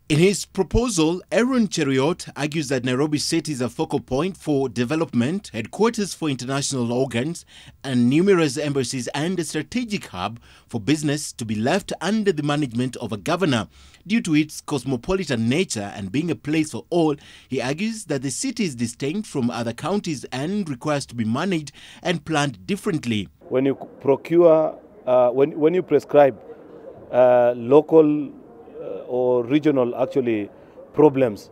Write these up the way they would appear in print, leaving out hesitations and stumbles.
In his proposal, Aaron Cheruiyot argues that Nairobi City is a focal point for development, headquarters for international organs, and numerous embassies, and a strategic hub for business to be left under the management of a governor. Due to its cosmopolitan nature and being a place for all, he argues that the city is distinct from other counties and requires to be managed and planned differently. When you procure, when you prescribe local or regional problems,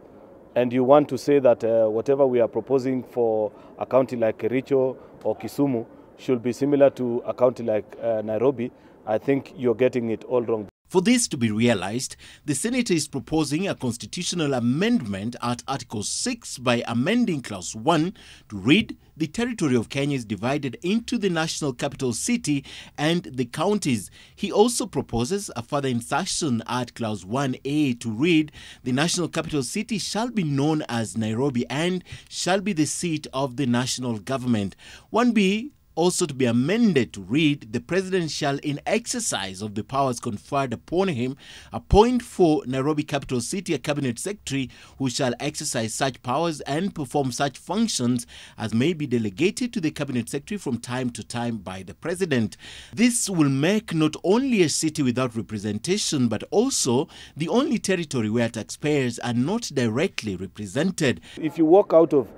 and you want to say that whatever we are proposing for a county like Kericho or Kisumu should be similar to a county like Nairobi, I think you're getting it all wrong. For this to be realized, the Senator is proposing a constitutional amendment at Article 6 by amending Clause 1 to read, "The territory of Kenya is divided into the national capital city and the counties." He also proposes a further insertion at Clause 1A to read, "The national capital city shall be known as Nairobi and shall be the seat of the national government." 1B also to be amended to read, "The President shall, in exercise of the powers conferred upon him, appoint for Nairobi Capital City a Cabinet Secretary who shall exercise such powers and perform such functions as may be delegated to the Cabinet Secretary from time to time by the President." This will make not only a city without representation, but also the only territory where taxpayers are not directly represented. If you walk out of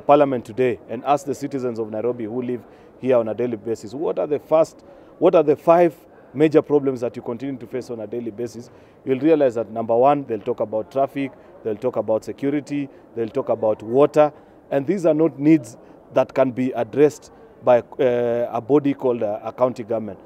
Parliament today and ask the citizens of Nairobi who live here on a daily basis, what are the 5 major problems that you continue to face on a daily basis, you'll realize that number 1, they'll talk about traffic, they'll talk about security, they'll talk about water, and these are not needs that can be addressed by a body called a county government.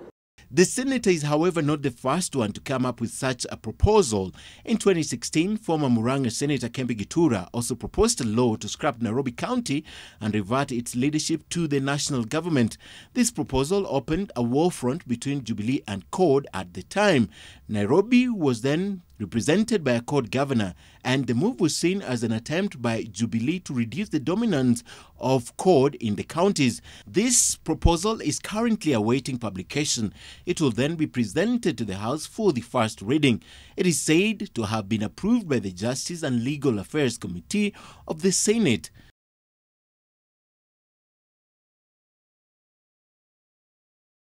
The Senator is, however, not the first one to come up with such a proposal. In 2016, former Murang'a Senator Kempi Gitura also proposed a law to scrap Nairobi County and revert its leadership to the national government. This proposal opened a war front between Jubilee and CORD at the time. Nairobi was then represented by a CORD governor, and the move was seen as an attempt by Jubilee to reduce the dominance of CORD in the counties. This proposal is currently awaiting publication. It will then be presented to the House for the first reading. It is said to have been approved by the Justice and Legal Affairs Committee of the Senate.